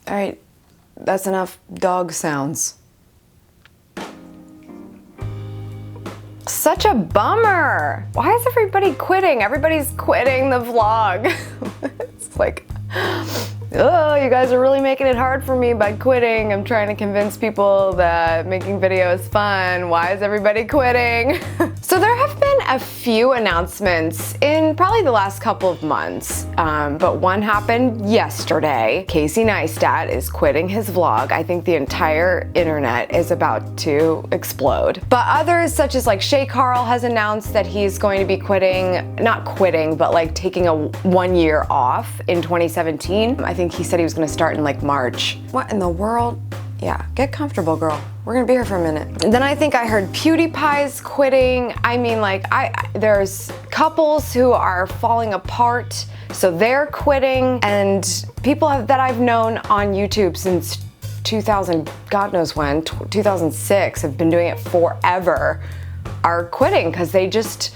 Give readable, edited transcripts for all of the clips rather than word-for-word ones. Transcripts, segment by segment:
All right, that's enough dog sounds. Such a bummer. Why is everybody quitting? Everybody's quitting the vlog. It's like, oh, you guys are really making it hard for me by quitting. I'm trying to convince people that making videos is fun. Why is everybody quitting? So there have been a few announcements in probably the last couple of months, but one happened yesterday. Casey Neistat is quitting his vlog. I think the entire internet is about to explode. But others, such as like Shay Carl, has announced that he's going to be quitting, not quitting, but like taking a 1 year off in 2017. I think he said he was going to start in like March. What in the world? Yeah, get comfortable, girl. We're gonna be here for a minute. And then I think I heard PewDiePie's quitting. I mean, like, there's couples who are falling apart, so they're quitting. And people that I've known on YouTube since 2000, God knows when, 2006, have been doing it forever, are quitting because they just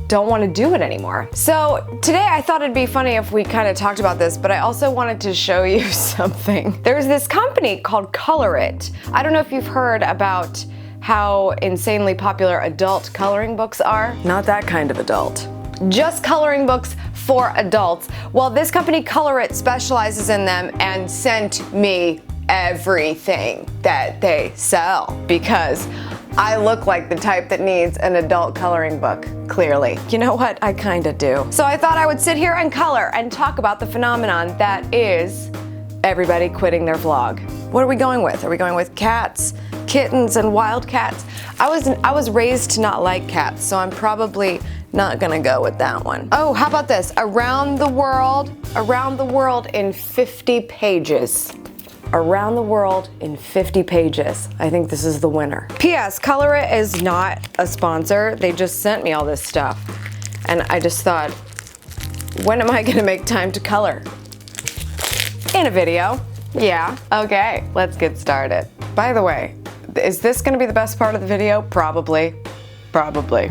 don't want to do it anymore. So today I thought it'd be funny if we kind of talked about this, but I also wanted to show you something. There's this company called Color It. I don't know if you've heard about how insanely popular adult coloring books are. Not that kind of adult. Just coloring books for adults. Well, this company Color It specializes in them and sent me everything that they sell because I look like the type that needs an adult coloring book, clearly. You know what? I kinda do. So I thought I would sit here and color and talk about the phenomenon that is everybody quitting their vlog. What are we going with? Are we going with cats, kittens, and wild cats? I was raised to not like cats, so I'm probably not gonna go with that one. Oh, how about this? Around the world in 50 pages. Around the world in 50 pages. I think this is the winner. P.S. Color It is not a sponsor. They just sent me all this stuff. And I just thought, when am I gonna make time to color? In a video. Yeah, okay, let's get started. By the way, is this gonna be the best part of the video? Probably. Probably.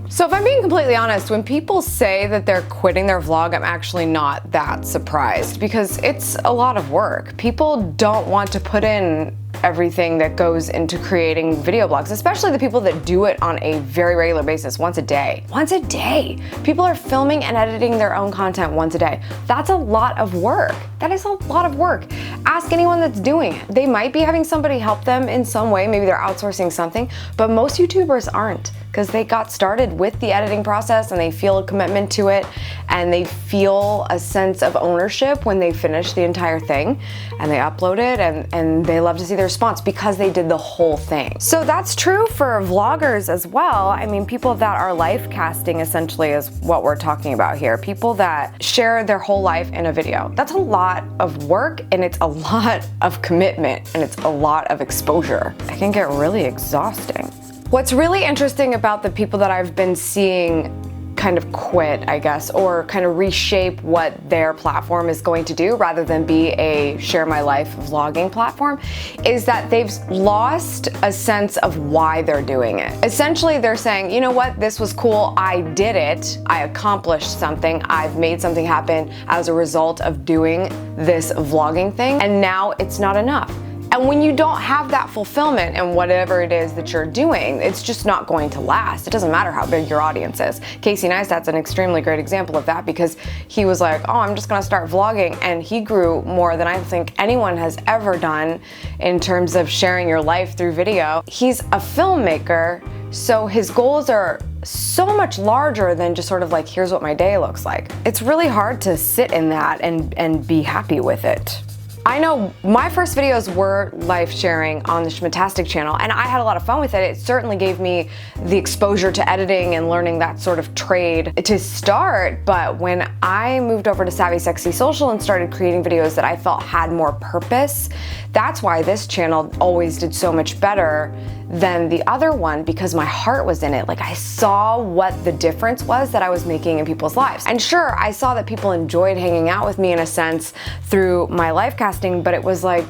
So if I'm being completely honest, when people say that they're quitting their vlog, I'm actually not that surprised because it's a lot of work. People don't want to put in everything that goes into creating video blogs, especially the people that do it on a very regular basis, once a day. Once a day. People are filming and editing their own content once a day. That's a lot of work. That is a lot of work. Ask anyone that's doing it. They might be having somebody help them in some way, maybe they're outsourcing something, but most YouTubers aren't because they got started with the editing process and they feel a commitment to it and they feel a sense of ownership when they finish the entire thing and they upload it and they love to see the response because they did the whole thing. So that's true for vloggers as well. I mean, people that are life casting essentially is what we're talking about here. People that share their whole life in a video. That's a lot of work and it's a lot of commitment and it's a lot of exposure. It can get really exhausting. What's really interesting about the people that I've been seeing kind of quit, I guess, or kind of reshape what their platform is going to do rather than be a share my life vlogging platform, is that they've lost a sense of why they're doing it. Essentially, they're saying, you know what, this was cool, I did it, I accomplished something, I've made something happen as a result of doing this vlogging thing, and now it's not enough. And when you don't have that fulfillment in whatever it is that you're doing, it's just not going to last. It doesn't matter how big your audience is. Casey Neistat's an extremely great example of that because he was like, oh, I'm just gonna start vlogging, and he grew more than I think anyone has ever done in terms of sharing your life through video. He's a filmmaker, so his goals are so much larger than just sort of like, here's what my day looks like. It's really hard to sit in that and be happy with it. I know my first videos were life sharing on the Schmittastic channel, and I had a lot of fun with it. It certainly gave me the exposure to editing and learning that sort of trade to start, but when I moved over to Savvy Sexy Social and started creating videos that I felt had more purpose, that's why this channel always did so much better than the other one, because my heart was in it. Like, I saw what the difference was that I was making in people's lives. And sure, I saw that people enjoyed hanging out with me in a sense through my live casting, but it was like,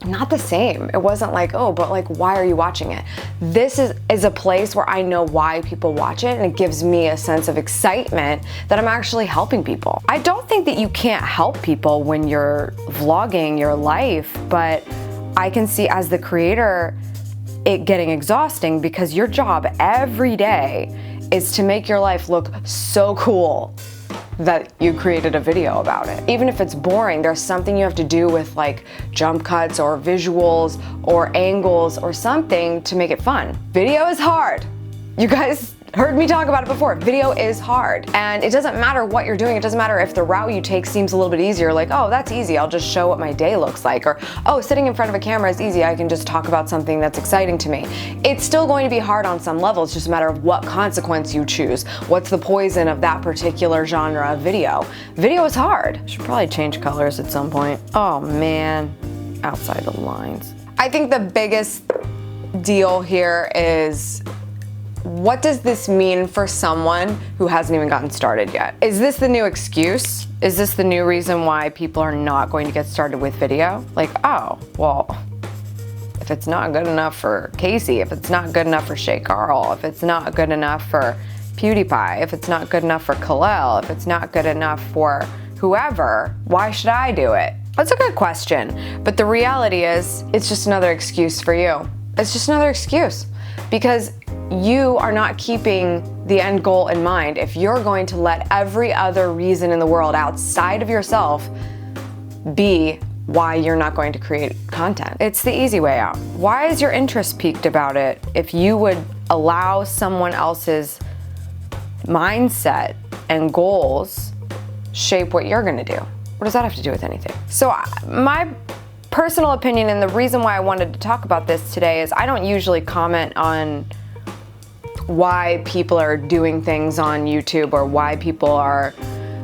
not the same. It wasn't like, oh, but like, why are you watching it? This is a place where I know why people watch it, and it gives me a sense of excitement that I'm actually helping people. I don't think that you can't help people when you're vlogging your life, but I can see as the creator it getting exhausting because your job every day is to make your life look so cool that you created a video about it. Even if it's boring, there's something you have to do with like jump cuts or visuals or angles or something to make it fun. Video is hard. You guys heard me talk about it before. Video is hard. And it doesn't matter what you're doing. It doesn't matter if the route you take seems a little bit easier, like, oh, that's easy. I'll just show what my day looks like. Or, oh, sitting in front of a camera is easy. I can just talk about something that's exciting to me. It's still going to be hard on some level. It's just a matter of what consequence you choose. What's the poison of that particular genre of video? Video is hard. Should probably change colors at some point. Oh man, outside the lines. I think the biggest deal here is, what does this mean for someone who hasn't even gotten started yet? Is this the new excuse? Is this the new reason why people are not going to get started with video? Like, oh, well, if it's not good enough for Casey, if it's not good enough for Shay Carl, if it's not good enough for PewDiePie, if it's not good enough for Kalel, if it's not good enough for whoever, why should I do it? That's a good question, but the reality is, it's just another excuse for you. It's just another excuse, because you are not keeping the end goal in mind. If you're going to let every other reason in the world outside of yourself be why you're not going to create content. It's the easy way out. Why is your interest piqued about it if you would allow someone else's mindset and goals shape what you're gonna do? What does that have to do with anything? So my personal opinion, and the reason why I wanted to talk about this today, is I don't usually comment on why people are doing things on YouTube or why people are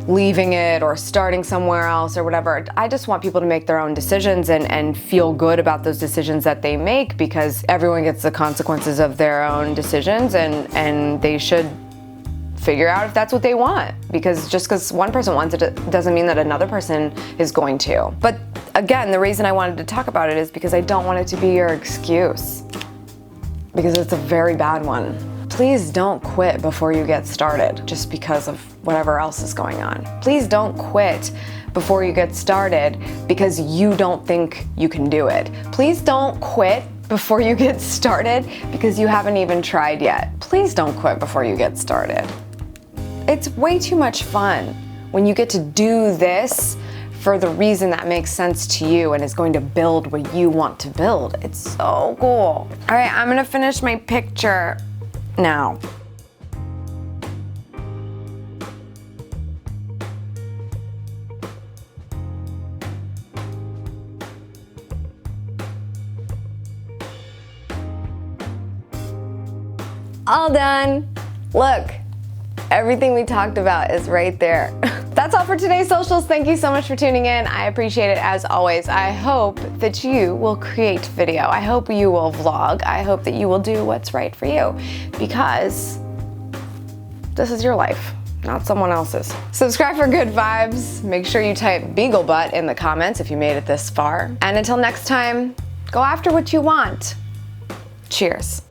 leaving it or starting somewhere else or whatever. I just want people to make their own decisions and feel good about those decisions that they make, because everyone gets the consequences of their own decisions, and they should figure out if that's what they want, because just because one person wants it doesn't mean that another person is going to. But again, the reason I wanted to talk about it is because I don't want it to be your excuse, because it's a very bad one. Please don't quit before you get started just because of whatever else is going on. Please don't quit before you get started because you don't think you can do it. Please don't quit before you get started because you haven't even tried yet. Please don't quit before you get started. It's way too much fun when you get to do this for the reason that makes sense to you and is going to build what you want to build. It's so cool. All right, I'm gonna finish my picture now. All done. Look, everything we talked about is right there. That's all for today's socials. Thank you so much for tuning in. I appreciate it as always. I hope that you will create video. I hope you will vlog. I hope that you will do what's right for you, because this is your life, not someone else's. Subscribe for good vibes. Make sure you type Beagle Butt in the comments if you made it this far. And until next time, go after what you want. Cheers.